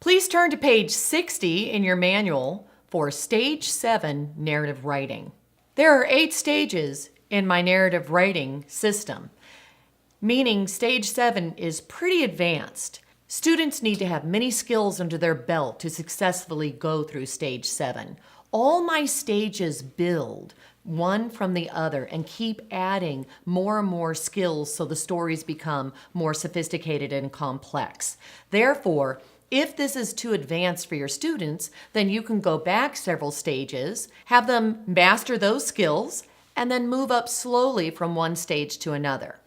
Please turn to page 60 in your manual for Stage 7 Narrative Writing. There are 8 stages in my narrative writing system, meaning Stage 7 is pretty advanced. Students need to have many skills under their belt to successfully go through Stage 7. All my stages build one from the other and keep adding more and more skills so the stories become more sophisticated and complex. Therefore, if this is too advanced for your students, then you can go back several stages, have them master those skills, and then move up slowly from one stage to another.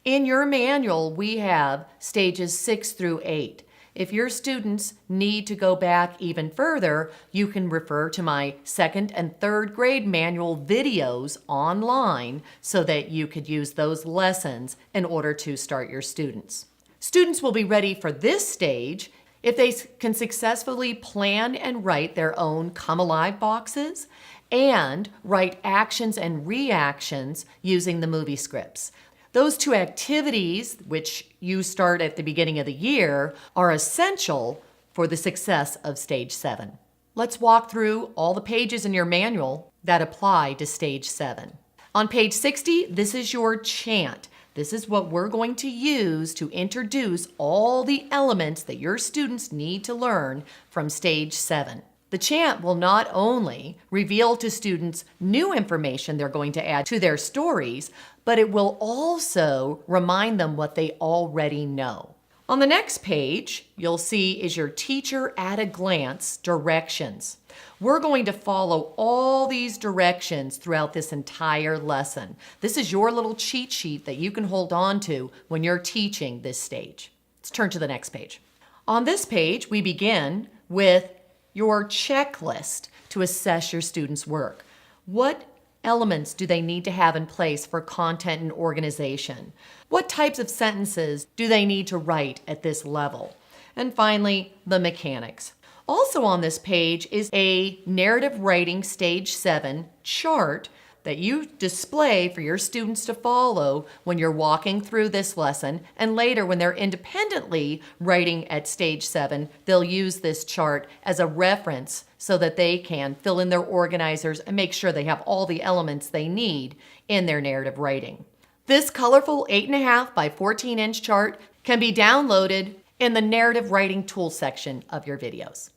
In your manual, we have stages 6 through 8. If your students need to go back even further, you can refer to my 2nd and 3rd grade manual videos online so that you could use those lessons in order to start your students. Students will be ready for this stage if they can successfully plan and write their own Come Alive boxes and write actions and reactions using the movie scripts. Those 2 activities, which you start at the beginning of the year, are essential for the success of Stage 7. Let's walk through all the pages in your manual that apply to Stage 7. On page 60, this is your chant. This is what we're going to use to introduce all the elements that your students need to learn from Stage 7. The chant will not only reveal to students new information they're going to add to their stories, but it will also remind them what they already know. On the next page, you'll see is your teacher at a glance directions. We're going to follow all these directions throughout this entire lesson. This is your little cheat sheet that you can hold on to when you're teaching this stage. Let's turn to the next page. On this page, we begin with your checklist to assess your students' work. What elements do they need to have in place for content and organization? What types of sentences do they need to write at this level? And finally, the mechanics. Also on this page is a narrative writing Stage 7 chart that you display for your students to follow when you're walking through this lesson, and later when they're independently writing at Stage 7, they'll use this chart as a reference so that they can fill in their organizers and make sure they have all the elements they need in their narrative writing. This colorful 8.5 by 14-inch chart can be downloaded in the narrative writing tool section of your videos.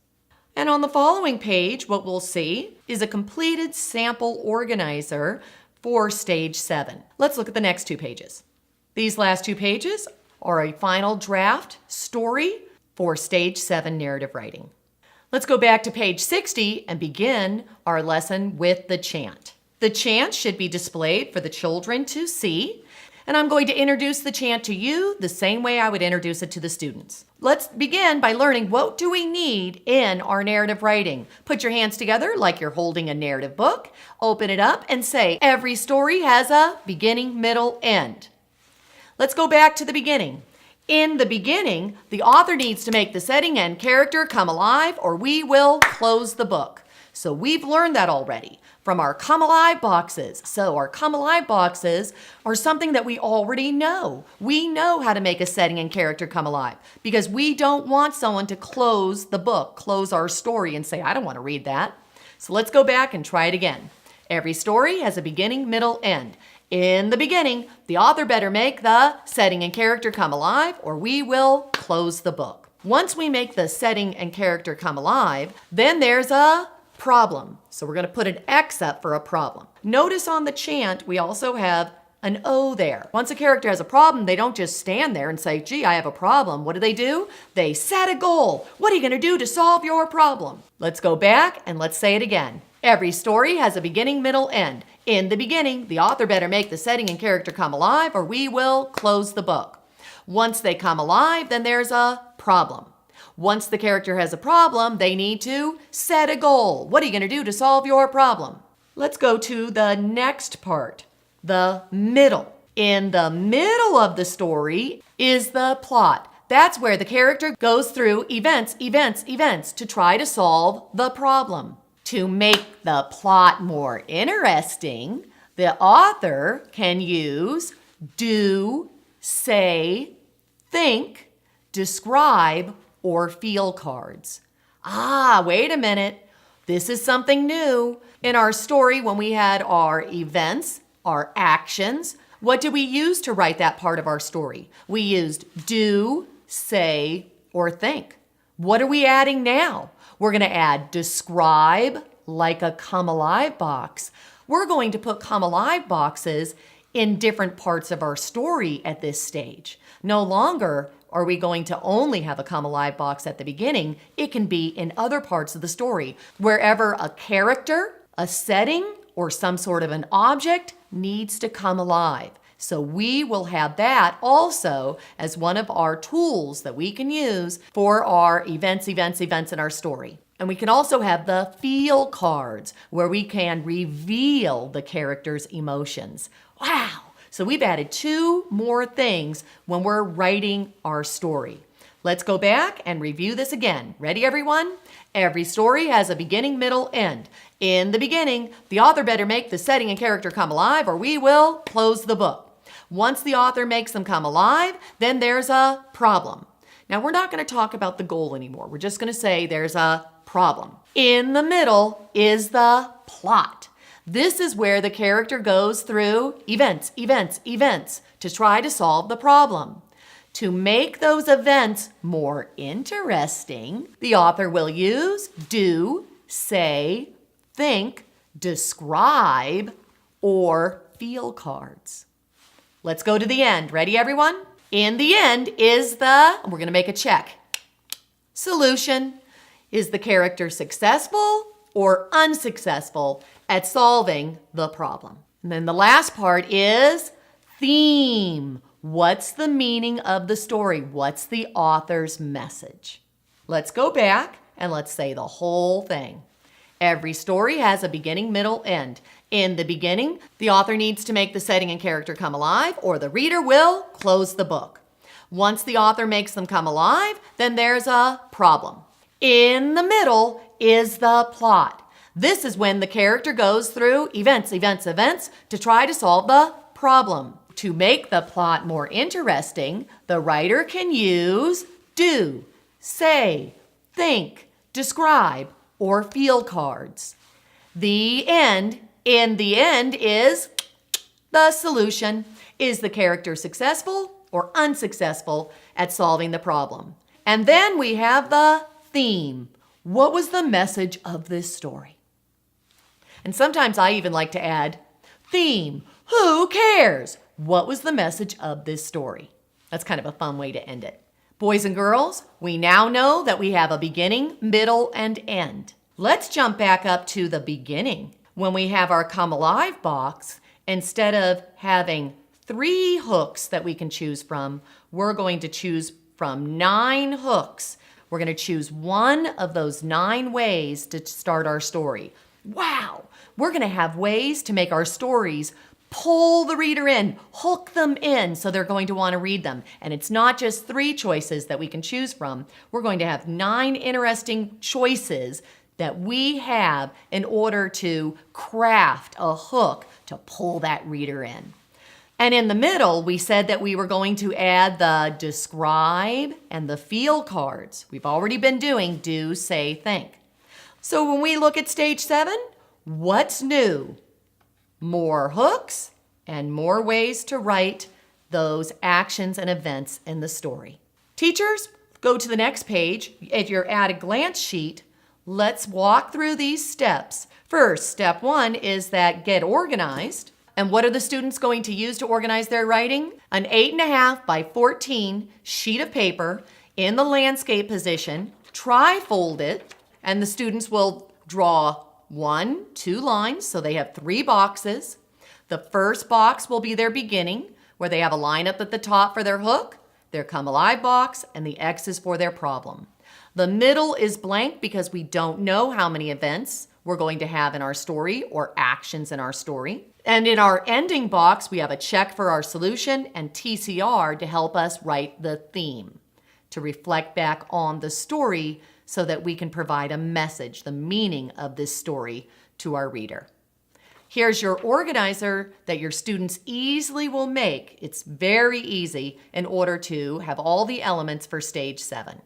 And on the following page, what we'll see is a completed sample organizer for Stage 7. Let's look at the next 2 pages. These last 2 pages are a final draft story for Stage 7 narrative writing. Let's go back to page 60 and begin our lesson with the chant. The chant should be displayed for the children to see, and I'm going to introduce the chant to you the same way I would introduce it to the students. Let's begin by learning what do we need in our narrative writing. Put your hands together like you're holding a narrative book. Open it up and say, every story has a beginning, middle, end. Let's go back to the beginning. In the beginning, the author needs to make the setting and character come alive or we will close the book. So we've learned that already from our Come Alive boxes. So our Come Alive boxes are something that we already know. We know how to make a setting and character come alive because we don't want someone to close the book, close our story and say, I don't want to read that. So let's go back and try it again. Every story has a beginning, middle, end. In the beginning, the author better make the setting and character come alive or we will close the book. Once we make the setting and character come alive, then there's a problem. So we're going to put an X up for a problem. Notice on the chant, we also have an O there. Once a character has a problem, they don't just stand there and say, gee, I have a problem. What do? They set a goal. What are you going to do to solve your problem? Let's go back and let's say it again. Every story has a beginning, middle, end. In the beginning, the author better make the setting and character come alive or we will close the book. Once they come alive, then there's a problem. Once the character has a problem, they need to set a goal. What are you going to do to solve your problem? Let's go to the next part, the middle. In the middle of the story is the plot. That's where the character goes through events to try to solve the problem. To make the plot more interesting, the author can use do, say, think, describe, or feel cards. Ah, wait a minute. This is something new. In our story, when we had our events, our actions, what did we use to write that part of our story? We used do, say, or think. What are we adding now? We're going to add describe, like a come alive box. We're going to put come alive boxes in different parts of our story at this stage. No longer are we going to only have a come alive box at the beginning. It can be in other parts of the story, wherever a character, a setting, or some sort of an object needs to come alive. So we will have that also as one of our tools that we can use for our events in our story. And we can also have the feel cards where we can reveal the character's emotions. Wow! So we've added 2 more things when we're writing our story. Let's go back and review this again. Ready, everyone? Every story has a beginning, middle, end. In the beginning, the author better make the setting and character come alive or we will close the book. Once the author makes them come alive, then there's a problem. Now, we're not going to talk about the goal anymore. We're just going to say there's a problem. In the middle is the plot. This is where the character goes through events to try to solve the problem. To make those events more interesting, the author will use do, say, think, describe, or feel cards. Let's go to the end. Ready, everyone? In the end is we're going to make a check. Solution. Is the character successful or unsuccessful at solving the problem? And then the last part is theme. What's the meaning of the story? What's the author's message? Let's go back and let's say the whole thing. Every story has a beginning, middle, end. In the beginning, the author needs to make the setting and character come alive, or the reader will close the book. Once the author makes them come alive, then there's a problem. In the middle is the plot. This is when the character goes through events to try to solve the problem. To make the plot more interesting, the writer can use do, say, think, describe, or feel cards. The end. In the end is the solution. Is the character successful or unsuccessful at solving the problem? And then we have the theme. What was the message of this story? And sometimes I even like to add theme. Who cares? What was the message of this story? That's kind of a fun way to end it. Boys and girls, we now know that we have a beginning, middle, and end. Let's jump back up to the beginning. When we have our come alive box, instead of having 3 hooks that we can choose from, we're going to choose from 9 hooks. We're going to choose one of those 9 ways to start our story. Wow! We're going to have ways to make our stories pull the reader in, hook them in, so they're going to want to read them. And it's not just 3 choices that we can choose from. We're going to have 9 interesting choices that we have in order to craft a hook to pull that reader in. And in the middle, we said that we were going to add the describe and the feel cards. We've already been doing do, say, think. So when we look at stage 7, what's new? More hooks and more ways to write those actions and events in the story. Teachers, go to the next page. At your at a glance sheet, let's walk through these steps. First, step 1 is that get organized. And what are the students going to use to organize their writing? An 8.5 by 14 sheet of paper in the landscape position, tri-fold it, and the students will draw 1, 2 lines, so they have 3 boxes. The first box will be their beginning, where they have a line up at the top for their hook, their come alive box, and the X is for their problem. The middle is blank because we don't know how many events we're going to have in our story or actions in our story. And in our ending box, we have a check for our solution and TCR to help us write the theme, to reflect back on the story so that we can provide a message, the meaning of this story to our reader. Here's your organizer that your students easily will make. It's very easy in order to have all the elements for stage 7.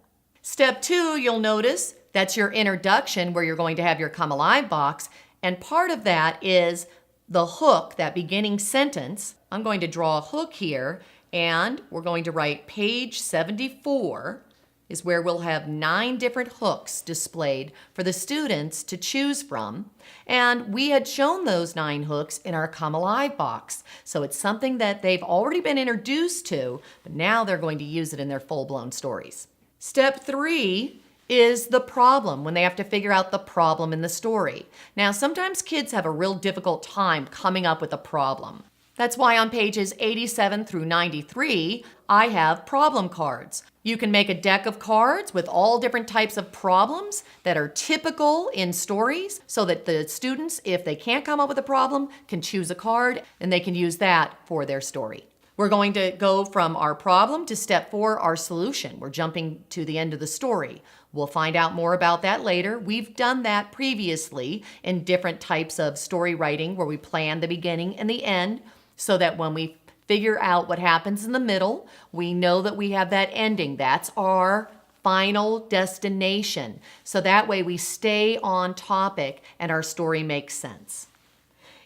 Step 2, you'll notice that's your introduction where you're going to have your Come Alive box. And part of that is the hook, that beginning sentence. I'm going to draw a hook here, and we're going to write page 74 is where we'll have 9 different hooks displayed for the students to choose from. And we had shown those 9 hooks in our Come Alive box. So it's something that they've already been introduced to, but now they're going to use it in their full-blown stories. Step 3 is the problem, when they have to figure out the problem in the story. Now, sometimes kids have a real difficult time coming up with a problem. That's why on pages 87 through 93, I have problem cards. You can make a deck of cards with all different types of problems that are typical in stories so that the students, if they can't come up with a problem, can choose a card and they can use that for their story. We're going to go from our problem to step 4, our solution. We're jumping to the end of the story. We'll find out more about that later. We've done that previously in different types of story writing where we plan the beginning and the end so that when we figure out what happens in the middle, we know that we have that ending. That's our final destination. So that way we stay on topic and our story makes sense.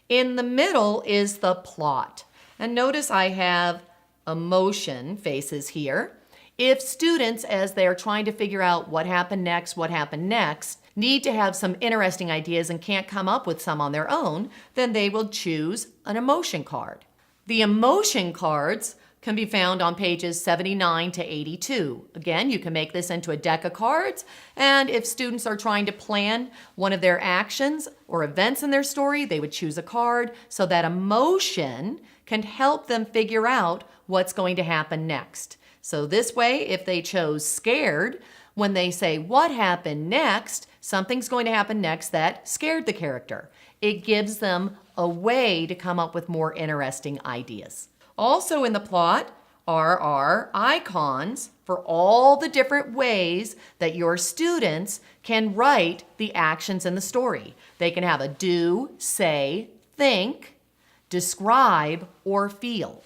In the middle is the plot. And notice I have emotion faces here. If students, as they're trying to figure out what happened next, need to have some interesting ideas and can't come up with some on their own, then they will choose an emotion card. The emotion cards can be found on pages 79 to 82. Again, you can make this into a deck of cards, and if students are trying to plan one of their actions or events in their story, they would choose a card so that emotion can help them figure out what's going to happen next. So this way, if they chose scared, when they say what happened next, something's going to happen next that scared the character. It gives them a way to come up with more interesting ideas. Also in the plot are our icons for all the different ways that your students can write the actions in the story. They can have a do, say, think, describe, or feel.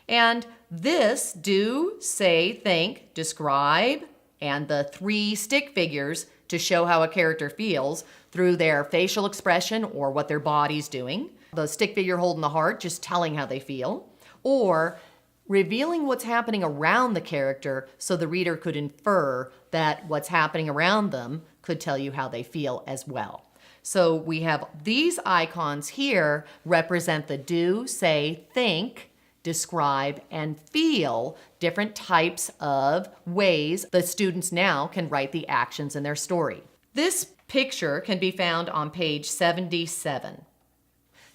And this do, say, think, describe, and the 3 stick figures to show how a character feels through their facial expression or what their body's doing. The stick figure holding the heart, just telling how they feel. Or revealing what's happening around the character so the reader could infer that what's happening around them could tell you how they feel as well. So we have these icons here represent the do, say, think, describe, and feel, different types of ways the students now can write the actions in their story. This picture can be found on page 77.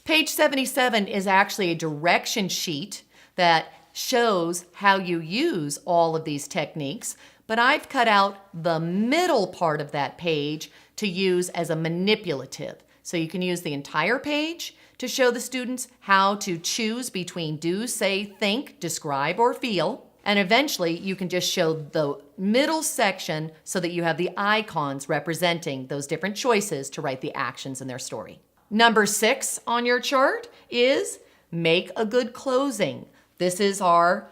Page 77 is actually a direction sheet that shows how you use all of these techniques, but I've cut out the middle part of that page to use as a manipulative. So you can use the entire page to show the students how to choose between do, say, think, describe, or feel. And eventually you can just show the middle section so that you have the icons representing those different choices to write the actions in their story. Number 6 on your chart is make a good closing. This is our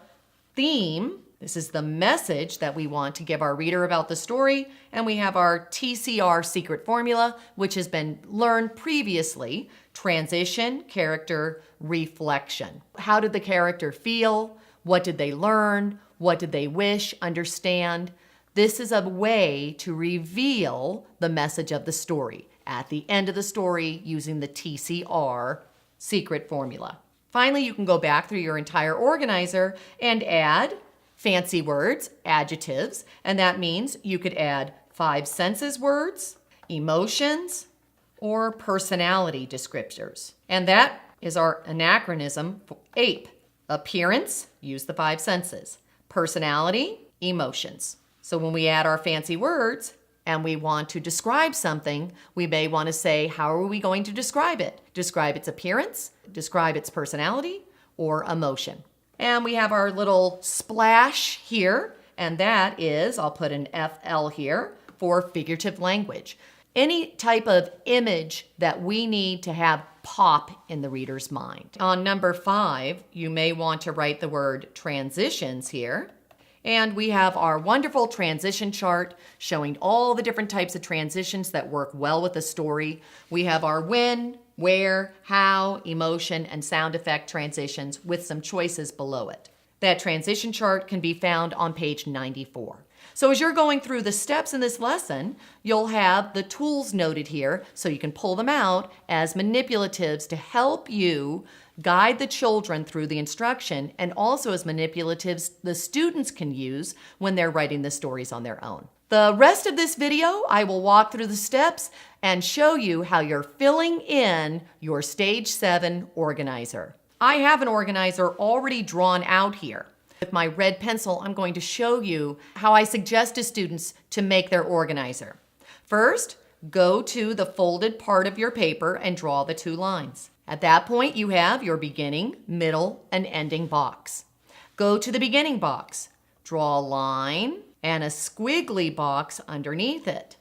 theme. This is the message that we want to give our reader about the story. And we have our TCR secret formula, which has been learned previously. Transition, character, reflection. How did the character feel? What did they learn? What did they wish, understand? This is a way to reveal the message of the story at the end of the story using the TCR secret formula. Finally, you can go back through your entire organizer and add fancy words, adjectives, and that means you could add 5 senses words, emotions, or personality descriptors. And that is our anachronism for APE. Appearance, use the 5 senses. Personality, emotions. So when we add our fancy words and we want to describe something, we may want to say, how are we going to describe it? Describe its appearance, describe its personality, or emotion. And we have our little splash here, and that is, I'll put an FL here, for figurative language. Any type of image that we need to have pop in the reader's mind. On number 5, you may want to write the word transitions here. And we have our wonderful transition chart showing all the different types of transitions that work well with the story. We have our when, where, how, emotion, and sound effect transitions with some choices below it. That transition chart can be found on page 94. So as you're going through the steps in this lesson, you'll have the tools noted here so you can pull them out as manipulatives to help you guide the children through the instruction, and also as manipulatives the students can use when they're writing the stories on their own. The rest of this video, I will walk through the steps and show you how you're filling in your Stage 7 organizer. I have an organizer already drawn out here. With my red pencil, I'm going to show you how I suggest to students to make their organizer. First, go to the folded part of your paper and draw the 2 lines. At that point, you have your beginning, middle, and ending box. Go to the beginning box. Draw a line and a squiggly box underneath it.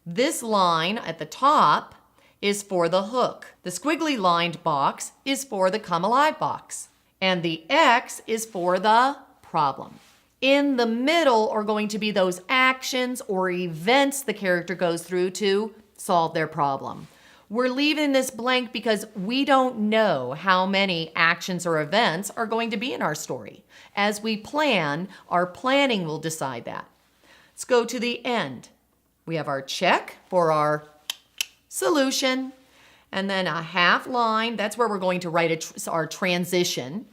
This line at the top is for the hook. The squiggly lined box is for the come alive box. And the X is for the problem. In the middle are going to be those actions or events the character goes through to solve their problem. We're leaving this blank because we don't know how many actions or events are going to be in our story. As we plan, our planning will decide that. Let's go to the end. We have our check for our solution, and then a half line. That's where we're going to write our transition.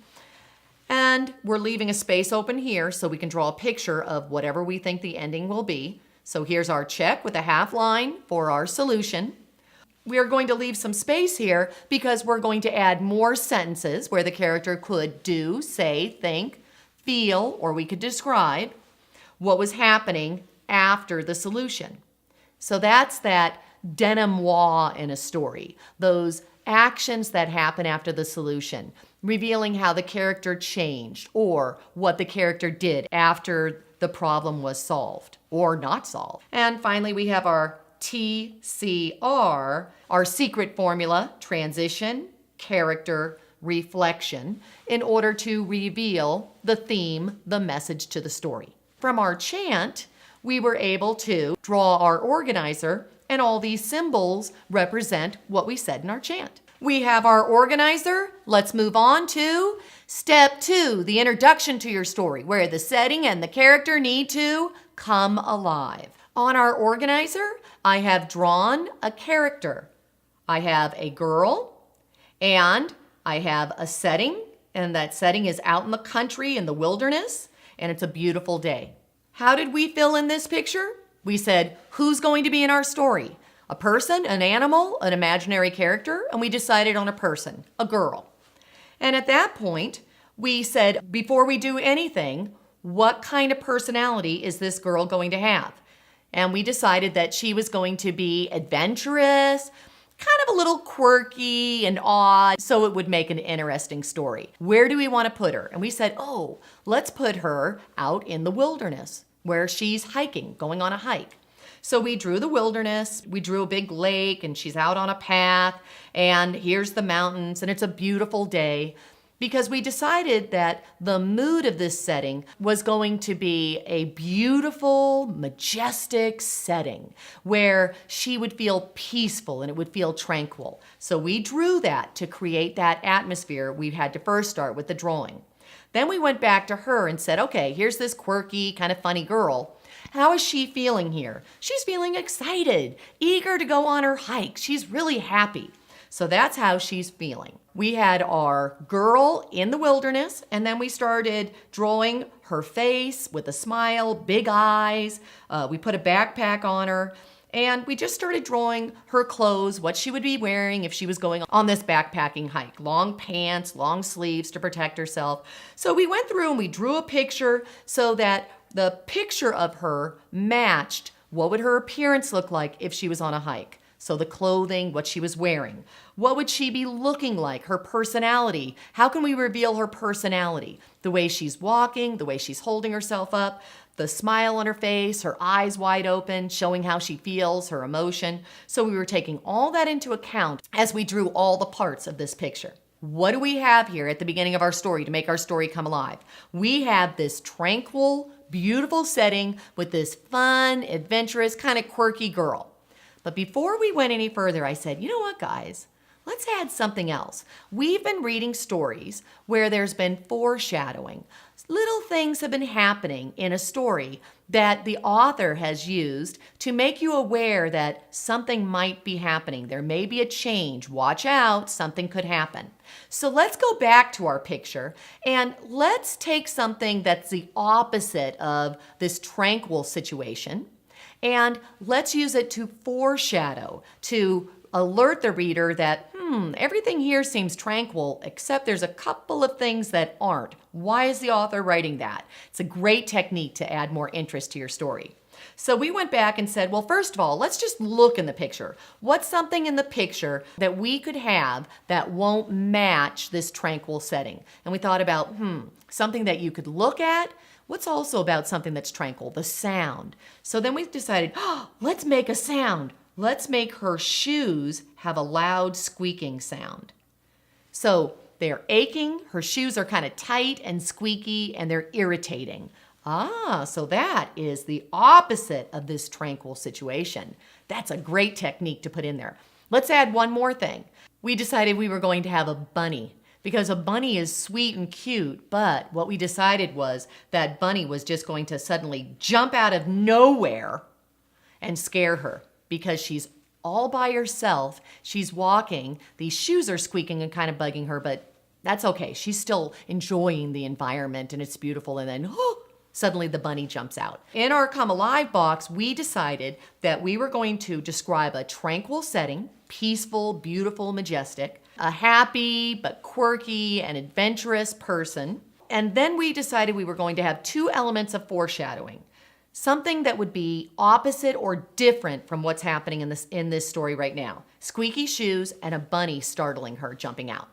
And we're leaving a space open here so we can draw a picture of whatever we think the ending will be. So here's our check with a half line for our solution. We are going to leave some space here because we're going to add more sentences where the character could do, say, think, feel, or we could describe what was happening after the solution. So that's that denouement in a story, those actions that happen after the solution, revealing how the character changed or what the character did after the problem was solved or not solved. And finally, we have our TCR, our secret formula, transition, character, reflection, in order to reveal the theme, the message to the story. From our chant, we were able to draw our organizer, and all these symbols represent what we said in our chant. We have our organizer. Let's move on to step 2, the introduction to your story, where the setting and the character need to come alive. On our organizer, I have drawn a character. I have a girl, and I have a setting, and that setting is out in the country in the wilderness, and it's a beautiful day. How did we fill in this picture? We said, who's going to be in our story? A person, an animal, an imaginary character, and we decided on a person, a girl. And at that point, we said, before we do anything, what kind of personality is this girl going to have? And we decided that she was going to be adventurous, kind of a little quirky and odd, so it would make an interesting story. Where do we want to put her? And we said, oh, let's put her out in the wilderness where she's hiking, going on a hike. So we drew the wilderness, we drew a big lake, and she's out on a path, and here's the mountains, and it's a beautiful day, because we decided that the mood of this setting was going to be a beautiful, majestic setting where she would feel peaceful and it would feel tranquil. So we drew that to create that atmosphere. We had to first start with the drawing. Then we went back to her and said, okay, here's this quirky, kind of funny girl. How is she feeling here? She's feeling excited, eager to go on her hike. She's really happy. So that's how she's feeling. We had our girl in the wilderness, and then we started drawing her face with a smile, big eyes. We put a backpack on her, and we just started drawing her clothes, what she would be wearing if she was going on this backpacking hike. Long pants, long sleeves to protect herself. So we went through and we drew a picture so that the picture of her matched what would her appearance look like if she was on a hike. So the clothing, what she was wearing. What would she be looking like? Her personality. How can we reveal her personality? The way she's walking, the way she's holding herself up, the smile on her face, her eyes wide open, showing how she feels, her emotion. So we were taking all that into account as we drew all the parts of this picture. What do we have here at the beginning of our story to make our story come alive? We have this tranquil, beautiful setting with this fun, adventurous, kind of quirky girl. But before we went any further, I said, you know what, guys? Let's add something else. We've been reading stories where there's been foreshadowing. Little things have been happening in a story that the author has used to make you aware that something might be happening. There may be a change. Watch out, something could happen. So let's go back to our picture and let's take something that's the opposite of this tranquil situation and let's use it to foreshadow, to alert the reader that, everything here seems tranquil, except there's a couple of things that aren't. Why is the author writing that? It's a great technique to add more interest to your story. So we went back and said, well, first of all, let's just look in the picture. What's something in the picture that we could have that won't match this tranquil setting? And we thought about, something that you could look at. What's also about something that's tranquil? The sound. So then we decided, let's make a sound. Let's make her shoes have a loud squeaking sound. So they're aching, her shoes are kind of tight and squeaky, and they're irritating. So that is the opposite of this tranquil situation. That's a great technique to put in there. Let's add one more thing. We decided we were going to have a bunny because a bunny is sweet and cute, but what we decided was that bunny was just going to suddenly jump out of nowhere and scare her. Because she's all by herself, she's walking, these shoes are squeaking and kind of bugging her, but that's okay. She's still enjoying the environment and it's beautiful, and then suddenly the bunny jumps out. In our Come Alive box, we decided that we were going to describe a tranquil setting, peaceful, beautiful, majestic, a happy but quirky and adventurous person, and then we decided we were going to have two elements of foreshadowing. Something that would be opposite or different from what's happening in this story right now. Squeaky shoes and a bunny startling her, jumping out.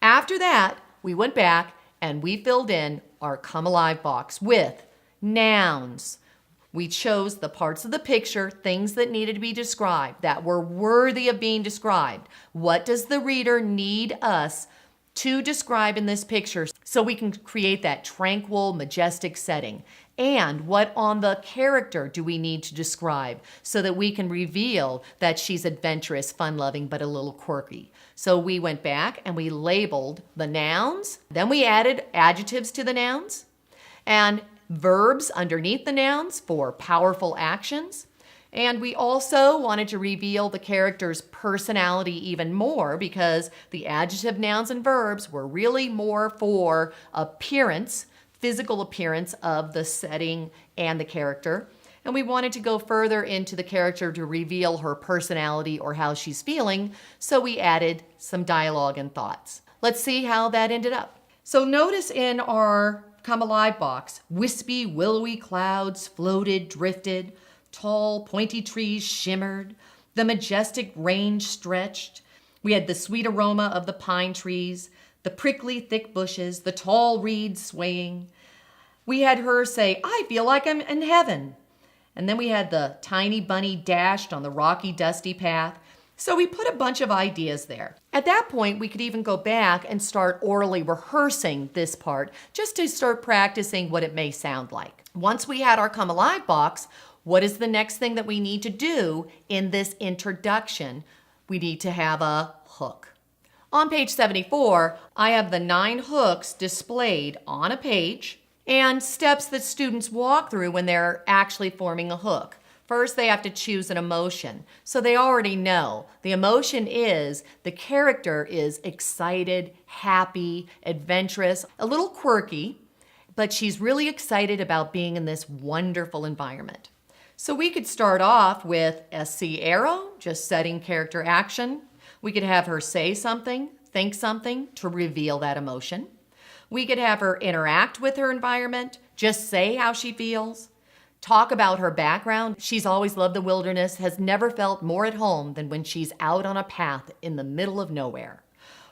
After that, we went back and we filled in our Come Alive box with nouns. We chose the parts of the picture, things that needed to be described, that were worthy of being described. What does the reader need us to describe in this picture so we can create that tranquil, majestic setting? And what on the character do we need to describe so that we can reveal that she's adventurous, fun-loving, but a little quirky? So we went back and we labeled the nouns. Then we added adjectives to the nouns and verbs underneath the nouns for powerful actions. And we also wanted to reveal the character's personality even more because the adjective, nouns, and verbs were really more for appearance, physical appearance of the setting and the character. And we wanted to go further into the character to reveal her personality or how she's feeling, so we added some dialogue and thoughts. Let's see how that ended up. So notice in our Come Alive box, wispy, willowy clouds floated, drifted, tall, pointy trees shimmered, the majestic range stretched. We had the sweet aroma of the pine trees, the prickly thick bushes, the tall reeds swaying. We had her say, I feel like I'm in heaven. And then we had the tiny bunny dashed on the rocky, dusty path. So we put a bunch of ideas there. At that point, we could even go back and start orally rehearsing this part just to start practicing what it may sound like. Once we had our Come Alive box, what is the next thing that we need to do in this introduction? We need to have a hook. On page 74, I have the 9 hooks displayed on a page and steps that students walk through when they're actually forming a hook. First, they have to choose an emotion. So they already know. The emotion is the character is excited, happy, adventurous, a little quirky, but she's really excited about being in this wonderful environment. So we could start off with SC arrow, just setting character action. We could have her say something, think something to reveal that emotion. We could have her interact with her environment, just say how she feels. Talk about her background. She's always loved the wilderness, has never felt more at home than when she's out on a path in the middle of nowhere.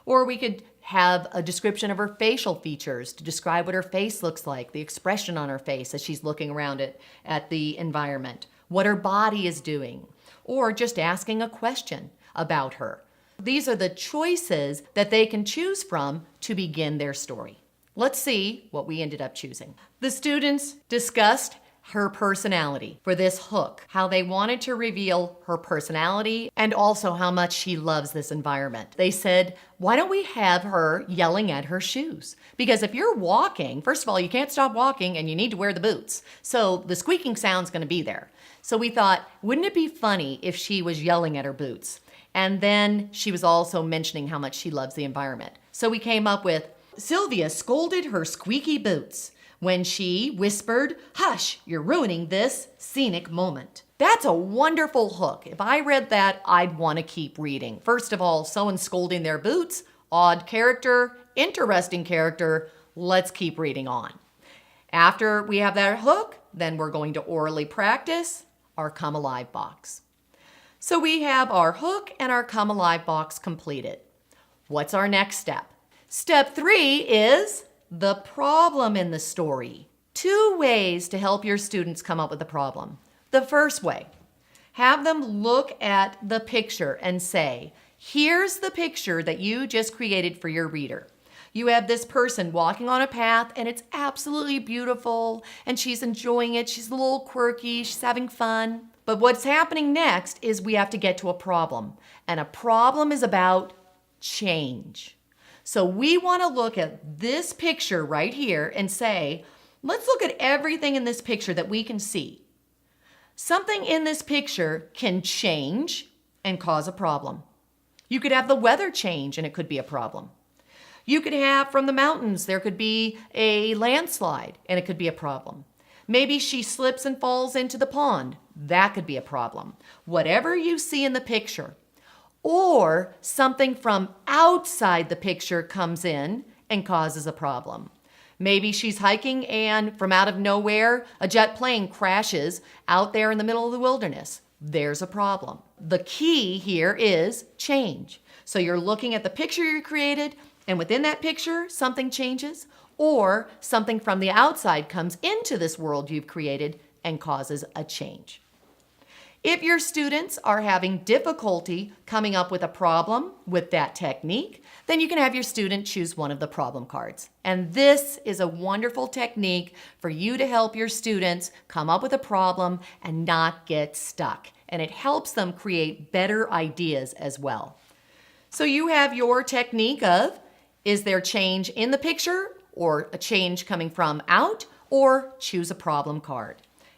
Or we could have a description of her facial features to describe what her face looks like, the expression on her face as she's looking around at the environment, what her body is doing, or just asking a question about her. These are the choices that they can choose from to begin their story. Let's see what we ended up choosing. The students discussed her personality for this hook, how they wanted to reveal her personality and also how much she loves this environment. They said, why don't we have her yelling at her shoes? Because if you're walking, first of all, you can't stop walking and you need to wear the boots. So the squeaking sound's gonna be there. So we thought, wouldn't it be funny if she was yelling at her boots? And then she was also mentioning how much she loves the environment. So we came up with, Sylvia scolded her squeaky boots when she whispered, hush, you're ruining this scenic moment. That's a wonderful hook. If I read that, I'd want to keep reading. First of all, someone scolding their boots, odd character, interesting character. Let's keep reading on. After we have that hook, then we're going to orally practice our Come Alive box. So we have our hook and our Come Alive box completed. What's our next step? Step 3 is the problem in the story. 2 ways to help your students come up with a problem. The first way, have them look at the picture and say, here's the picture that you just created for your reader. You have this person walking on a path and it's absolutely beautiful and she's enjoying it. She's a little quirky, she's having fun. But what's happening next is we have to get to a problem. And a problem is about change. So we want to look at this picture right here and say, let's look at everything in this picture that we can see. Something in this picture can change and cause a problem. You could have the weather change and it could be a problem. You could have from the mountains, there could be a landslide and it could be a problem. Maybe she slips and falls into the pond. That could be a problem. Whatever you see in the picture, or something from outside the picture comes in and causes a problem. Maybe she's hiking and from out of nowhere, a jet plane crashes out there in the middle of the wilderness. There's a problem. The key here is change. So you're looking at the picture you created, and within that picture, something changes, or something from the outside comes into this world you've created and causes a change. If your students are having difficulty coming up with a problem with that technique, then you can have your student choose one of the problem cards. And this is a wonderful technique for you to help your students come up with a problem and not get stuck. And it helps them create better ideas as well. So you have your technique of, is there change in the picture or a change coming from out, or choose a problem card.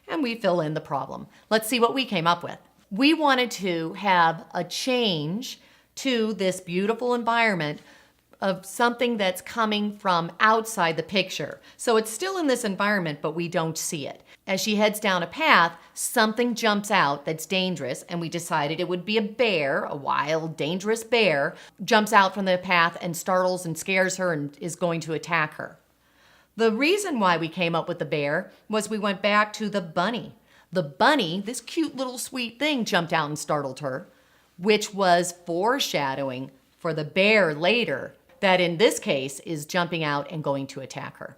And we fill in the problem. Let's see what we came up with. We wanted to have a change to this beautiful environment of something that's coming from outside the picture. So it's still in this environment, but we don't see it. As she heads down a path, something jumps out that's dangerous, and we decided it would be a bear, a wild, dangerous bear, jumps out from the path and startles and scares her and is going to attack her. The reason why we came up with the bear was we went back to the bunny. The bunny, this cute little sweet thing, jumped out and startled her, which was foreshadowing for the bear later that in this case is jumping out and going to attack her.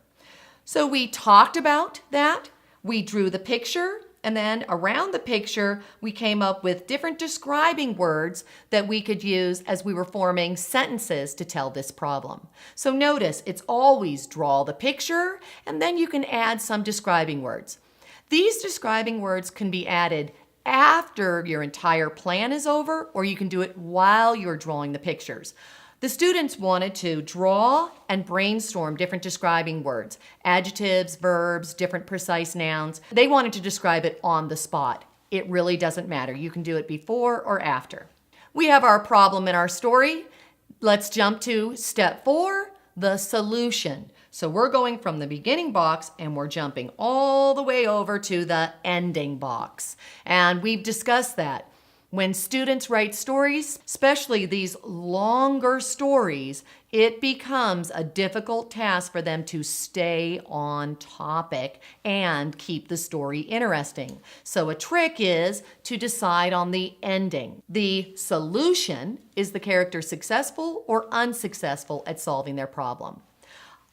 So we talked about that, we drew the picture, and then around the picture, we came up with different describing words that we could use as we were forming sentences to tell this problem. So notice, it's always draw the picture, and then you can add some describing words. These describing words can be added after your entire plan is over, or you can do it while you're drawing the pictures. The students wanted to draw and brainstorm different describing words, adjectives, verbs, different precise nouns. They wanted to describe it on the spot. It really doesn't matter. You can do it before or after. We have our problem in our story. Let's jump to step 4, the solution. So we're going from the beginning box and we're jumping all the way over to the ending box. And we've discussed that. When students write stories, especially these longer stories, it becomes a difficult task for them to stay on topic and keep the story interesting. So a trick is to decide on the ending. The solution is the character successful or unsuccessful at solving their problem.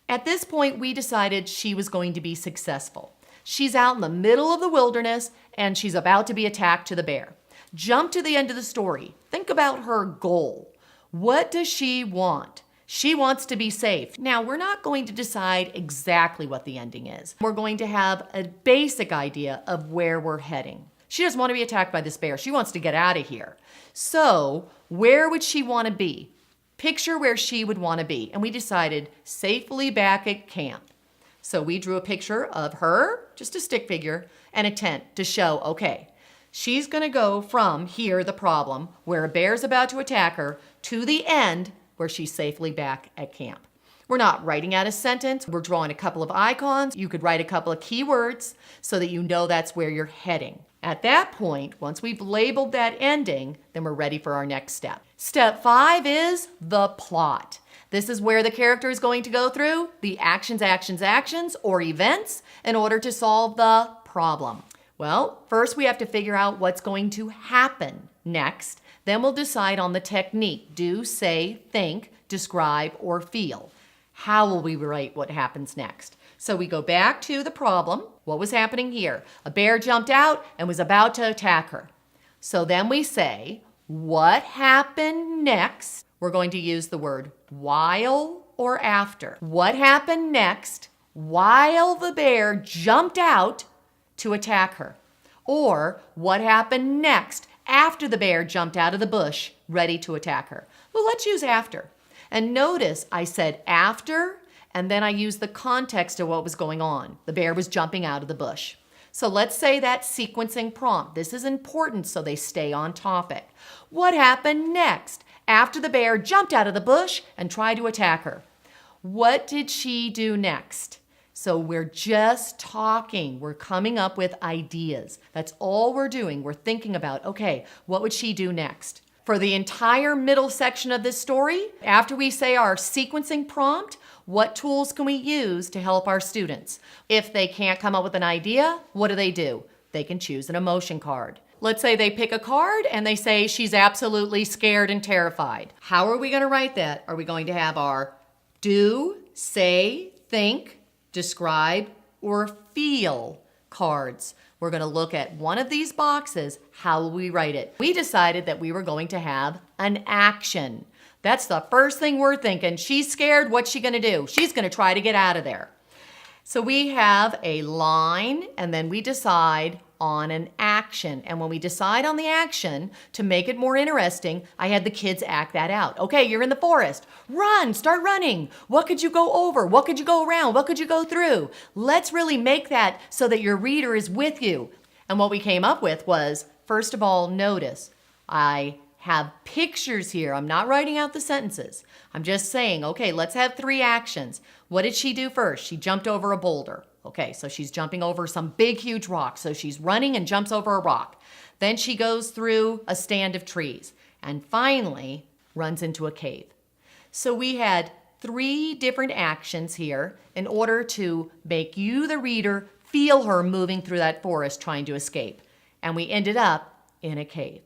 At this point, we decided she was going to be successful. She's out in the middle of the wilderness and she's about to be attacked to the bear. Jump to the end of the story. Think about her goal. What does she want? She wants to be safe. Now, we're not going to decide exactly what the ending is. We're going to have a basic idea of where we're heading. She doesn't want to be attacked by this bear. She wants to get out of here. So, where would she want to be? Picture where she would want to be. And we decided safely back at camp. So we drew a picture of her, just a stick figure, and a tent to show, okay, she's going to go from here, the problem, where a bear's about to attack her, to the end where she's safely back at camp. We're not writing out a sentence. We're drawing a couple of icons. You could write a couple of keywords so that you know that's where you're heading. At that point, once we've labeled that ending, then we're ready for our next step. Step 5 is the plot. This is where the character is going to go through the actions, or events in order to solve the problem. Well, first we have to figure out what's going to happen next. Then we'll decide on the technique: do, say, think, describe, or feel. How will we write what happens next? So we go back to the problem. What was happening here? A bear jumped out and was about to attack her. So then we say, what happened next? We're going to use the word while or after. What happened next while the bear jumped out to attack her? Or what happened next after the bear jumped out of the bush ready to attack her? Well, let's use after. And notice I said after, and then I used the context of what was going on. The bear was jumping out of the bush. So let's say that sequencing prompt. This is important so they stay on topic. What happened next after the bear jumped out of the bush and tried to attack her? What did she do next? So we're just talking. We're coming up with ideas. That's all we're doing. We're thinking about, okay, what would she do next? For the entire middle section of this story, after we say our sequencing prompt, what tools can we use to help our students? If they can't come up with an idea, what do? They can choose an emotion card. Let's say they pick a card and they say she's absolutely scared and terrified. How are we going to write that? Are we going to have our do, say, think, describe, or feel cards? We're going to look at one of these boxes. How will we write it? We decided that we were going to have an action. That's the first thing we're thinking. She's scared. What's she going to do? She's going to try to get out of there. So we have a line, and then we decide on an action. And when we decide on the action, to make it more interesting, I had the kids act that out. Okay, you're in the forest. Run, start running. What could you go over? What could you go around? What could you go through? Let's really make that so that your reader is with you. And what we came up with was, first of all, notice I have pictures here. I'm not writing out the sentences. I'm just saying, okay, let's have 3 actions. What did she do first? She jumped over a boulder. Okay, so she's jumping over some big, huge rock. So she's running and jumps over a rock. Then she goes through a stand of trees and finally runs into a cave. So we had 3 different actions here in order to make you, the reader, feel her moving through that forest trying to escape. And we ended up in a cave.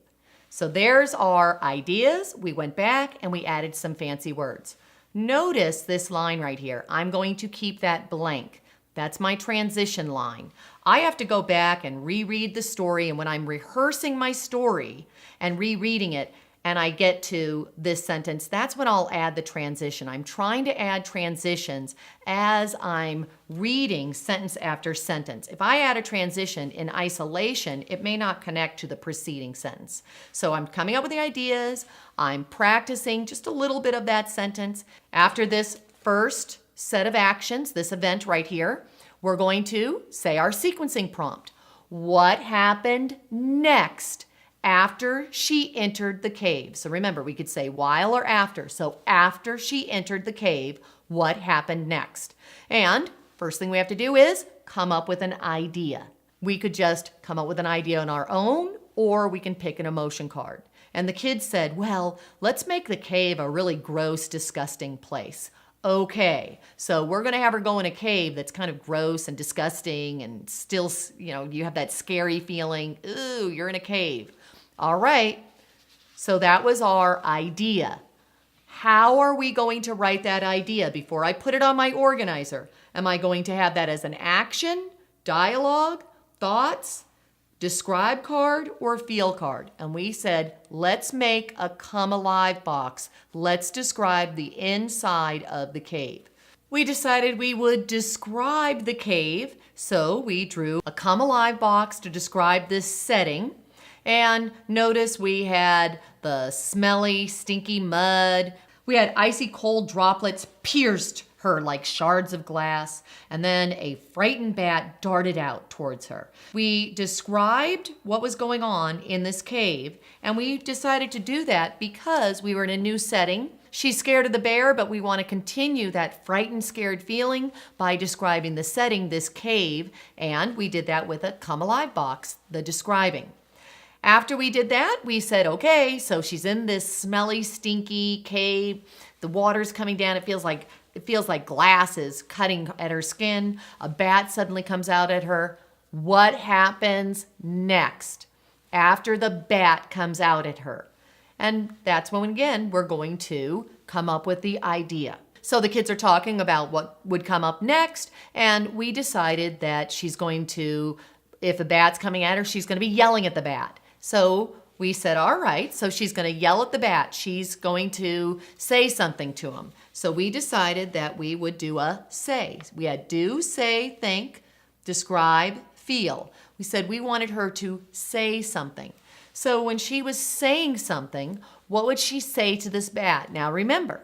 So there's our ideas. We went back and we added some fancy words. Notice this line right here. I'm going to keep that blank. That's my transition line. I have to go back and reread the story, and when I'm rehearsing my story and rereading it, and I get to this sentence, that's when I'll add the transition. I'm trying to add transitions as I'm reading sentence after sentence. If I add a transition in isolation, it may not connect to the preceding sentence. So I'm coming up with the ideas, I'm practicing just a little bit of that sentence. After this first set of actions, this event right here, we're going to say our sequencing prompt. What happened next after she entered the cave? So remember, we could say while or after. So after she entered the cave, what happened next? And first thing we have to do is come up with an idea. We could just come up with an idea on our own, or we can pick an emotion card. And the kids said, well, let's make the cave a really gross, disgusting place. Okay, so we're going to have her go in a cave that's kind of gross and disgusting and still, you have that scary feeling. Ooh, you're in a cave. All right, so that was our idea. How are we going to write that idea before I put it on my organizer? Am I going to have that as an action, dialogue, thoughts? describe card or feel card. And we said, let's make a come alive box. Let's describe the inside of the cave. We decided we would describe the cave, so we drew a come alive box to describe this setting. And notice we had the smelly, stinky mud. We had icy cold droplets pierced her like shards of glass, and then a frightened bat darted out towards her. We described what was going on in this cave, and we decided to do that because we were in a new setting. She's scared of the bear, but we want to continue that frightened, scared feeling by describing the setting, this cave, and we did that with a come alive box, the describing. After we did that, we said, okay, so she's in this smelly, stinky cave. The water's coming down. It feels like glass is cutting at her skin. A bat suddenly comes out at her. What happens next after the bat comes out at her? And that's when, again, we're going to come up with the idea. So the kids are talking about what would come up next, and we decided that she's going to, if a bat's coming at her, she's going to be yelling at the bat. So we said, all right, so she's going to yell at the bat. She's going to say something to him. So we decided that we would do a say. We had do, say, think, describe, feel. We said we wanted her to say something. So when she was saying something, what would she say to this bat? Now remember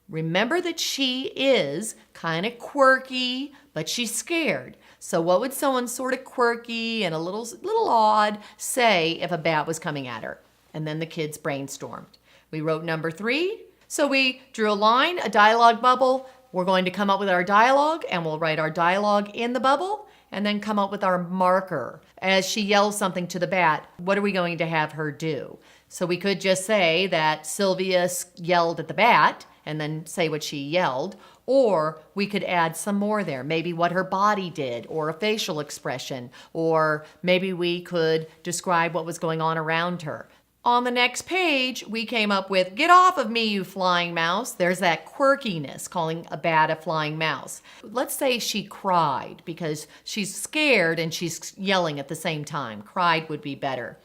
that she is kind of quirky, but she's scared. So what would someone sort of quirky and a little odd say if a bat was coming at her? And then the kids brainstormed. We wrote number 3. So we drew a line, a dialogue bubble. We're going to come up with our dialogue, and we'll write our dialogue in the bubble and then come up with our marker. As she yells something to the bat, what are we going to have her do? So we could just say that Sylvia yelled at the bat and then say what she yelled, or we could add some more there, maybe what her body did, or a facial expression, or maybe we could describe what was going on around her. On the next page, we came up with, get off of me, you flying mouse. There's that quirkiness, calling a bat a flying mouse. Let's say she cried because she's scared and she's yelling at the same time. Cried would be better.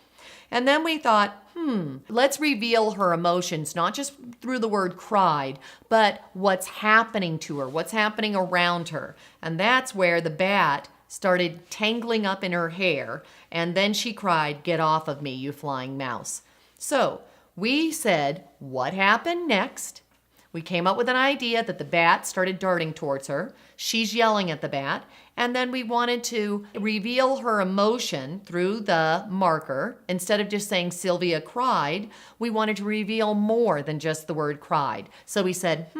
And then we thought, let's reveal her emotions, not just through the word cried, but what's happening to her, what's happening around her. And that's where the bat started tangling up in her hair, and then she cried, get off of me, you flying mouse. So we said, what happened next? We came up with an idea that the bat started darting towards her. She's yelling at the bat. And then we wanted to reveal her emotion through the marker. Instead of just saying Sylvia cried, we wanted to reveal more than just the word cried. So we said,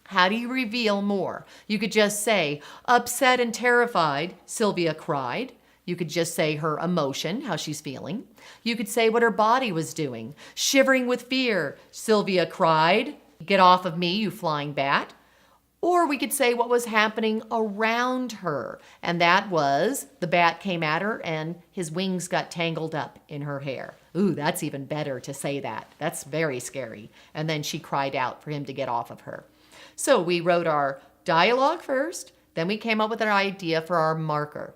how do you reveal more? You could just say, upset and terrified, Sylvia cried. You could just say her emotion, how she's feeling. You could say what her body was doing. Shivering with fear, Sylvia cried. Get off of me, you flying bat. Or we could say what was happening around her. And that was the bat came at her and his wings got tangled up in her hair. Ooh, that's even better to say that. That's very scary. And then she cried out for him to get off of her. So we wrote our dialogue first, then we came up with our idea for our marker.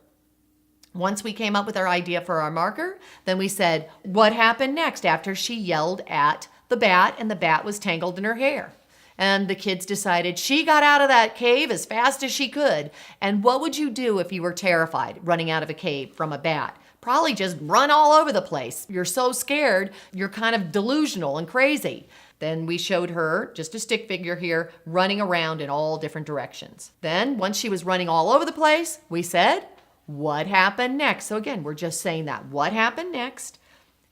Once we came up with our idea for our marker, then we said, what happened next after she yelled at the bat and the bat was tangled in her hair? And the kids decided she got out of that cave as fast as she could. And what would you do if you were terrified running out of a cave from a bat? Probably just run all over the place. You're so scared, you're kind of delusional and crazy. Then we showed her, just a stick figure here, running around in all different directions. Then once she was running all over the place, we said, what happened next? So again, we're just saying that. What happened next?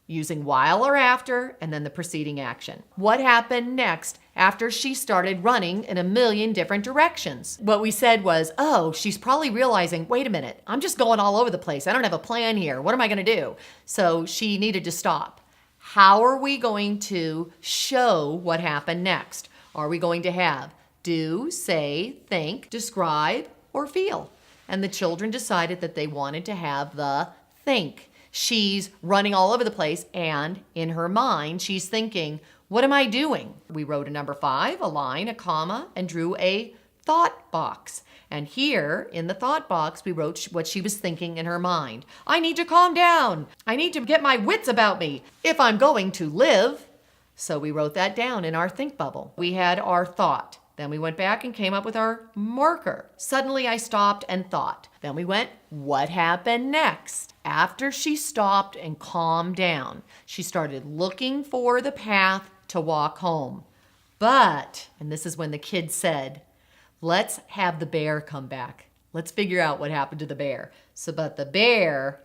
Using while or after, and then the preceding action. What happened next after she started running in a million different directions? What we said was, oh, she's probably realizing, wait a minute, I'm just going all over the place. I don't have a plan here. What am I going to do? So she needed to stop. How are we going to show what happened next? Are we going to have do, say, think, describe, or feel? And the children decided that they wanted to have the think. She's running all over the place, and in her mind, she's thinking, what am I doing? We wrote a number 5, a line, a comma, and drew a thought box. And here in the thought box, we wrote what she was thinking in her mind. I need to calm down. I need to get my wits about me if I'm going to live. So we wrote that down in our think bubble. We had our thought. Then we went back and came up with our marker. Suddenly I stopped and thought. Then we went, what happened next? After she stopped and calmed down, she started looking for the path to walk home. But, and this is when the kid said, let's have the bear come back. Let's figure out what happened to the bear. But the bear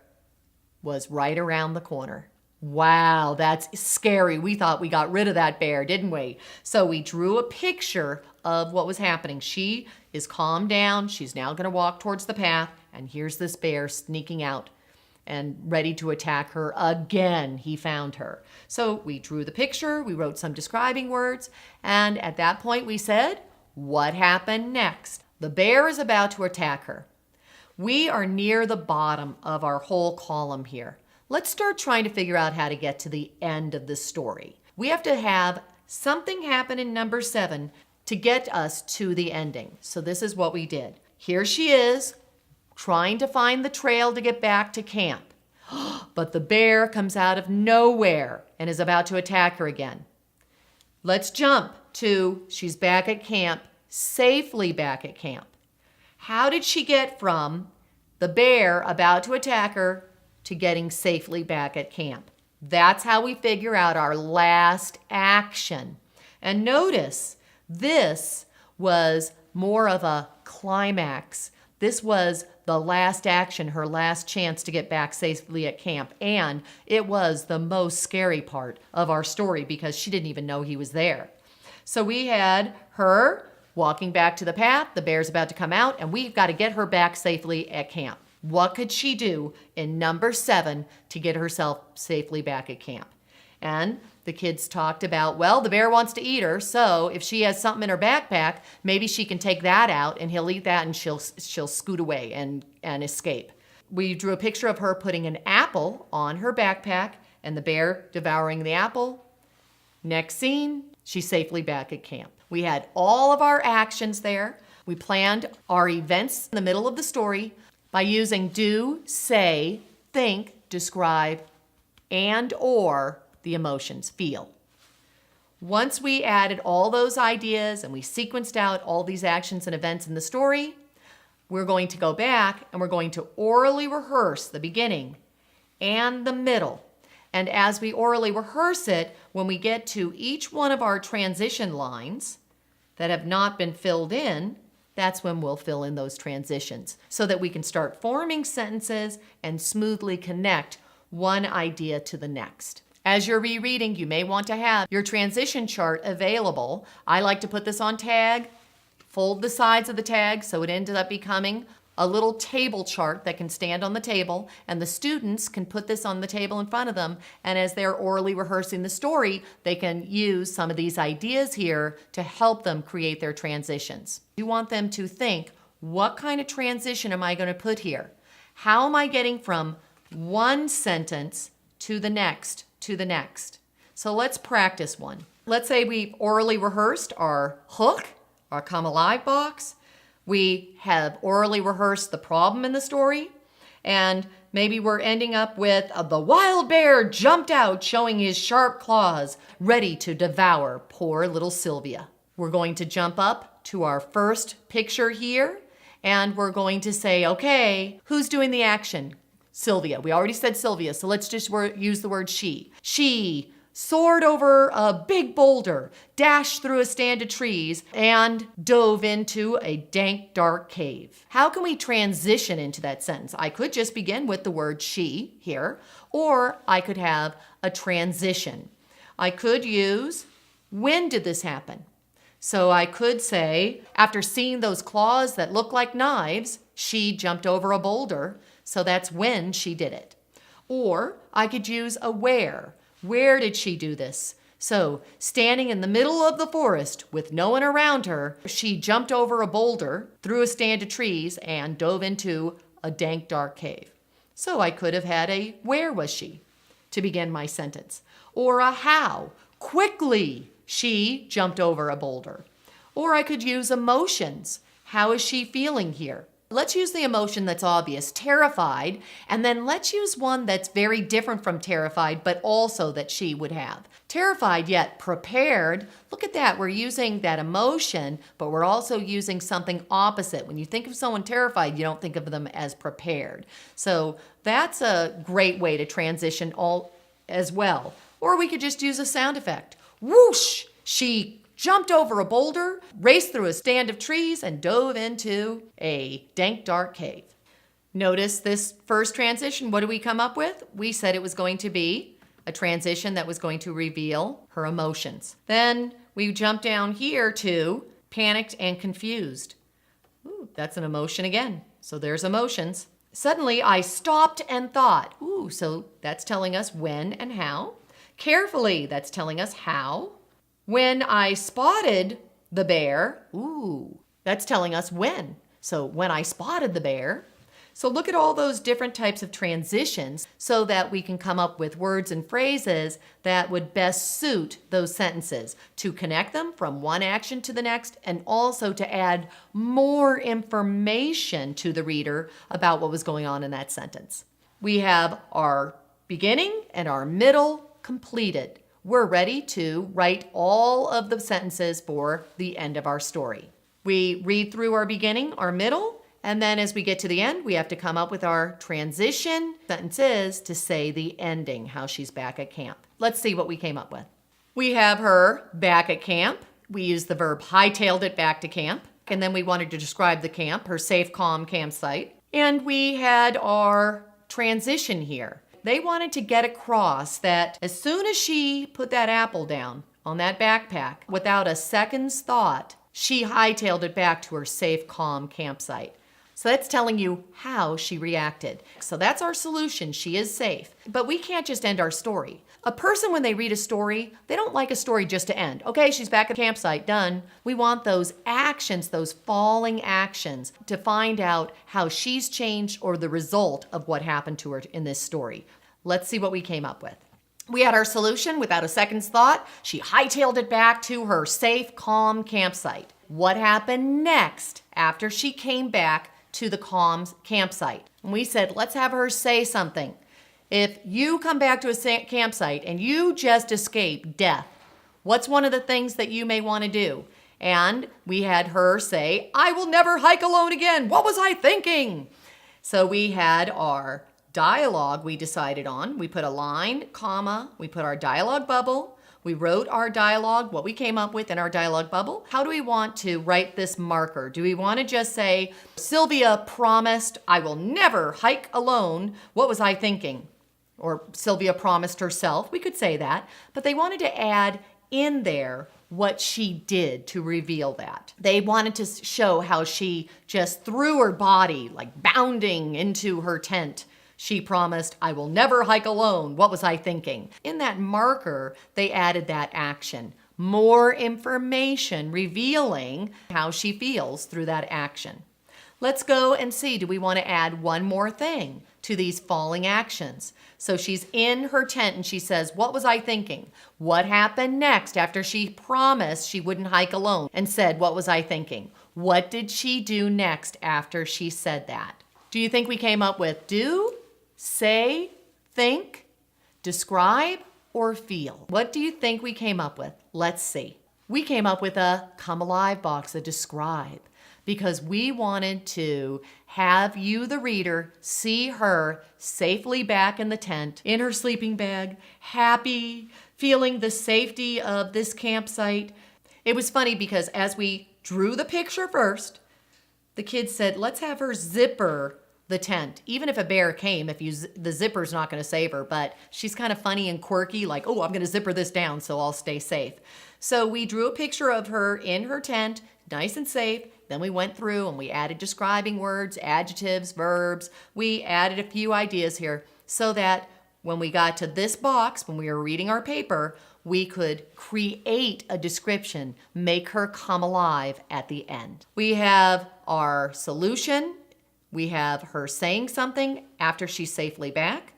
was right around the corner. Wow, that's scary. We thought we got rid of that bear, didn't we? So we drew a picture of what was happening. She is calmed down. She's now going to walk towards the path. And here's this bear sneaking out and ready to attack her again. He found her. So we drew the picture. We wrote some describing words. And at that point we said, what happened next? The bear is about to attack her. We are near the bottom of our whole column here. Let's start trying to figure out how to get to the end of this story. We have to have something happen in number 7 to get us to the ending. So this is what we did. Here she is, trying to find the trail to get back to camp. But the bear comes out of nowhere and is about to attack her again. Let's jump to she's back at camp, safely back at camp. How did she get from the bear about to attack her to getting safely back at camp? That's how we figure out our last action. And notice, this was more of a climax. This was the last action, her last chance to get back safely at camp. And it was the most scary part of our story because she didn't even know he was there. So we had her walking back to the path, the bear's about to come out, and we've got to get her back safely at camp. What could she do in number 7 to get herself safely back at camp? And the kids talked about, well, the bear wants to eat her, so if she has something in her backpack, maybe she can take that out and he'll eat that and she'll scoot away and escape. We drew a picture of her putting an apple on her backpack and the bear devouring the apple. Next scene, she's safely back at camp. We had all of our actions there. We planned our events in the middle of the story by using do, say, think, describe, and or the emotions, feel. Once we added all those ideas and we sequenced out all these actions and events in the story, we're going to go back and we're going to orally rehearse the beginning and the middle. And as we orally rehearse it, when we get to each one of our transition lines that have not been filled in, that's when we'll fill in those transitions so that we can start forming sentences and smoothly connect one idea to the next. As you're rereading, you may want to have your transition chart available. I like to put this on tag, fold the sides of the tag so it ended up becoming a little table chart that can stand on the table, and the students can put this on the table in front of them, and as they're orally rehearsing the story, they can use some of these ideas here to help them create their transitions. You want them to think, what kind of transition am I going to put here? How am I getting from one sentence to the next, to the next? So let's practice one. Let's say we've orally rehearsed our hook, our come alive box. We have orally rehearsed the problem in the story, and maybe we're ending up with the wild bear jumped out showing his sharp claws, ready to devour poor little Sylvia. We're going to jump up to our first picture here, and we're going to say, okay, who's doing the action? Sylvia. We already said Sylvia, so let's just use the word she. She soared over a big boulder, dashed through a stand of trees, and dove into a dank, dark cave. How can we transition into that sentence? I could just begin with the word she here, or I could have a transition. I could use, when did this happen? So I could say, after seeing those claws that look like knives, she jumped over a boulder, so that's when she did it. Or I could use a where. Where did she do this? So, standing in the middle of the forest with no one around her, she jumped over a boulder, through a stand of trees, and dove into a dank, dark cave. So I could have had a where was she to begin my sentence. Or a how. Quickly, she jumped over a boulder. Or I could use emotions. How is she feeling here? Let's use the emotion that's obvious, terrified, and then let's use one that's very different from terrified, but also that she would have. Terrified yet prepared. Look at that. We're using that emotion, but we're also using something opposite. When you think of someone terrified, you don't think of them as prepared. So that's a great way to transition all as well. Or we could just use a sound effect. Whoosh! She jumped over a boulder, raced through a stand of trees, and dove into a dank, dark cave. Notice this first transition. What did we come up with? We said it was going to be a transition that was going to reveal her emotions. Then we jumped down here to panicked and confused. Ooh, that's an emotion again. So there's emotions. Suddenly I stopped and thought. Ooh, so that's telling us when and how. Carefully, that's telling us how. When I spotted the bear, ooh, that's telling us when. So when I spotted the bear. So look at all those different types of transitions so that we can come up with words and phrases that would best suit those sentences to connect them from one action to the next and also to add more information to the reader about what was going on in that sentence. We have our beginning and our middle completed. We're ready to write all of the sentences for the end of our story. We read through our beginning, our middle, and then as we get to the end, we have to come up with our transition sentences to say the ending, how she's back at camp. Let's see what we came up with. We have her back at camp. We use the verb hightailed it back to camp. And then we wanted to describe the camp, her safe, calm campsite. And we had our transition here. They wanted to get across that as soon as she put that apple down on that backpack, without a second's thought, she hightailed it back to her safe, calm campsite. So that's telling you how she reacted. So that's our solution. She is safe. But we can't just end our story. A person, when they read a story, they don't like a story just to end. Okay, she's back at the campsite, done. We want those actions, those falling actions, to find out how she's changed or the result of what happened to her in this story. Let's see what we came up with. We had our solution without a second's thought. She hightailed it back to her safe, calm campsite. What happened next after she came back to the calm campsite? And we said, let's have her say something. If you come back to a campsite and you just escape death, what's one of the things that you may want to do? And we had her say, I will never hike alone again. What was I thinking? So we had our dialogue we decided on. We put a line, comma, we put our dialogue bubble. We wrote our dialogue, what we came up with in our dialogue bubble. How do we want to write this marker? Do we want to just say, Sylvia promised I will never hike alone. What was I thinking? Or Sylvia promised herself. We could say that. But they wanted to add in there what she did to reveal that. They wanted to show how she just threw her body, like bounding into her tent. She promised, I will never hike alone. What was I thinking? In that marker, they added that action. More information revealing how she feels through that action. Let's go and see, do we want to add one more thing to these falling actions? So she's in her tent and she says, what was I thinking? What happened next after she promised she wouldn't hike alone and said, what was I thinking? What did she do next after she said that? Do you think we came up with do, say, think, describe, or feel? What do you think we came up with? Let's see. We came up with a come alive box, a describe, because we wanted to have you, the reader, see her safely back in the tent, in her sleeping bag, happy, feeling the safety of this campsite. It was funny because as we drew the picture first, the kids said, let's have her zipper the tent. Even if a bear came, the zipper's not going to save her, but she's kind of funny and quirky, like, oh, I'm going to zipper this down so I'll stay safe. So we drew a picture of her in her tent, nice and safe. Then we went through and we added describing words, adjectives, verbs. We added a few ideas here so that when we got to this box, when we were reading our paper, we could create a description, make her come alive at the end. We have our solution. We have her saying something after she's safely back,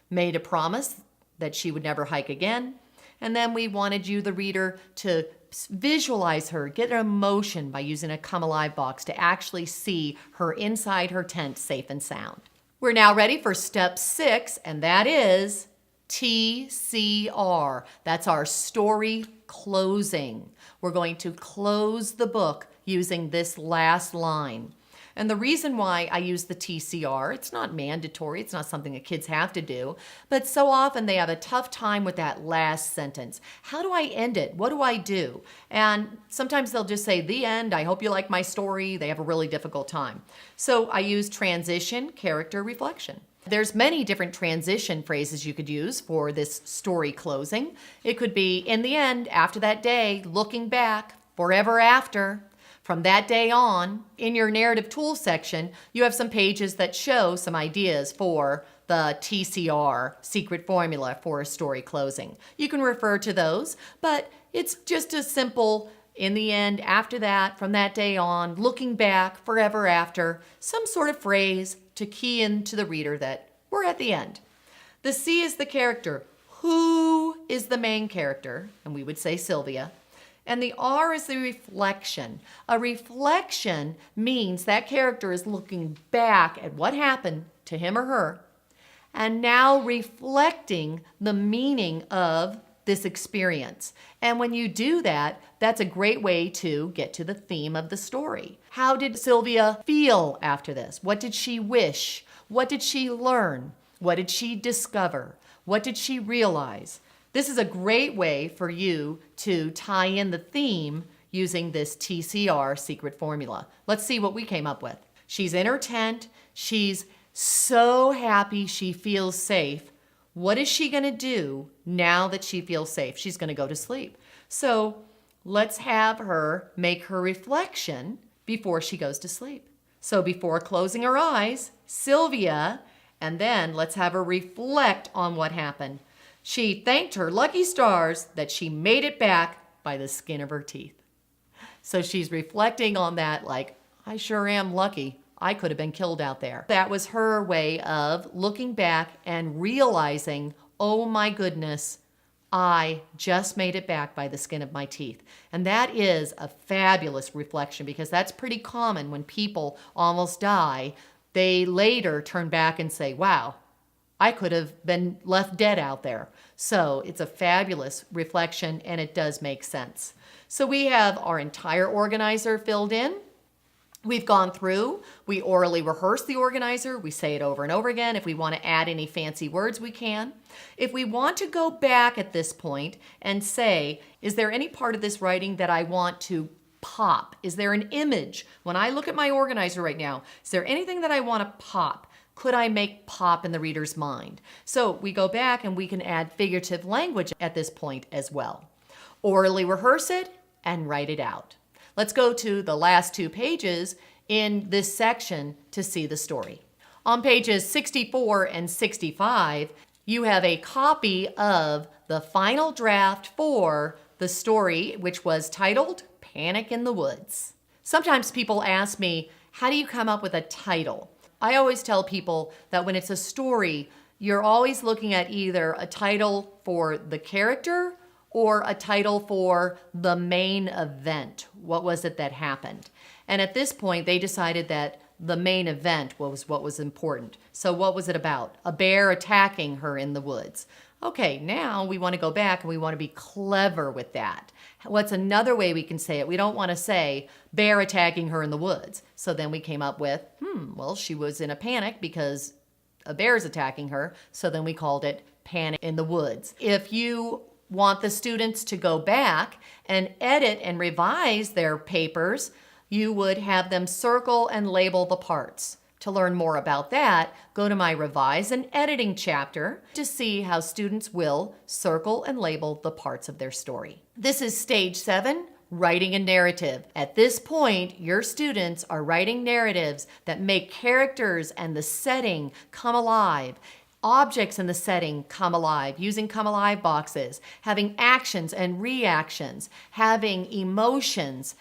made a promise that she would never hike again. And then we wanted you, the reader, to visualize her, get an emotion by using a Come Alive box to actually see her inside her tent safe and sound. We're now ready for step 6, and that is TCR. That's our story closing. We're going to close the book using this last line. And the reason why I use the TCR, it's not mandatory, it's not something that kids have to do, but so often they have a tough time with that last sentence. How do I end it? What do I do? And sometimes they'll just say, the end, I hope you like my story. They have a really difficult time. So I use transition, character, reflection. There's many different transition phrases you could use for this story closing. It could be, in the end, after that day, looking back, forever after. From that day on, in your narrative tools section, you have some pages that show some ideas for the TCR, secret formula for a story closing. You can refer to those, but it's just a simple, in the end, after that, from that day on, looking back, forever after, some sort of phrase to key into the reader that we're at the end. The C is the character. Who is the main character? And we would say Sylvia. And the R is the reflection. A reflection means that character is looking back at what happened to him or her and now reflecting the meaning of this experience. And when you do that, that's a great way to get to the theme of the story. How did Sylvia feel after this? What did she wish? What did she learn? What did she discover? What did she realize? This is a great way for you to tie in the theme using this TCR secret formula. Let's see what we came up with. She's in her tent. She's so happy she feels safe. What is she going to do now that she feels safe? She's going to go to sleep. So let's have her make her reflection before she goes to sleep. So before closing her eyes, Sylvia, and then let's have her reflect on what happened. She thanked her lucky stars that she made it back by the skin of her teeth. So she's reflecting on that like, I sure am lucky. I could have been killed out there. That was her way of looking back and realizing, oh my goodness, I just made it back by the skin of my teeth. And that is a fabulous reflection because that's pretty common when people almost die. They later turn back and say, wow, I could have been left dead out there. So it's a fabulous reflection and it does make sense. So we have our entire organizer filled in. We've gone through, we orally rehearse the organizer, we say it over and over again. If we want to add any fancy words, we can. If we want to go back at this point and say, is there any part of this writing that I want to pop? Is there an image? When I look at my organizer right now, is there anything that I want to pop? Could I make pop in the reader's mind? So we go back and we can add figurative language at this point as well. Orally rehearse it and write it out. Let's go to the last 2 pages in this section to see the story. On pages 64 and 65, you have a copy of the final draft for the story, which was titled Panic in the Woods. Sometimes people ask me, how do you come up with a title? I always tell people that when it's a story, you're always looking at either a title for the character or a title for the main event. What was it that happened? And at this point, they decided that the main event was what was important. So what was it about? A bear attacking her in the woods. Okay, now we want to go back and we want to be clever with that. What's another way we can say it? We don't want to say bear attacking her in the woods. So then we came up with, well, she was in a panic because a bear's attacking her. So then we called it Panic in the Woods. If you want the students to go back and edit and revise their papers, you would have them circle and label the parts. To learn more about that, go to my Revise and Editing chapter to see how students will circle and label the parts of their story. This is Stage 7, Writing a Narrative. At this point, your students are writing narratives that make characters and the setting come alive. Objects in the setting come alive, using come alive boxes, having actions and reactions, having emotions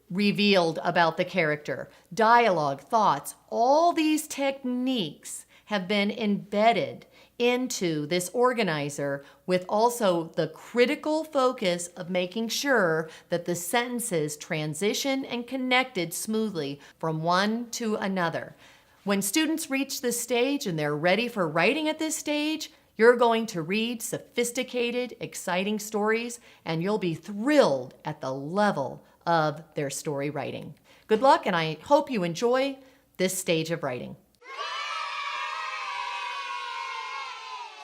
revealed about the character, dialogue, thoughts. All these techniques have been embedded into this organizer with also the critical focus of making sure that the sentences transition and connected smoothly from one to another. When students reach this stage and they're ready for writing at this stage, you're going to read sophisticated, exciting stories, and you'll be thrilled at the level of their story writing. Good luck, and I hope you enjoy this stage of writing.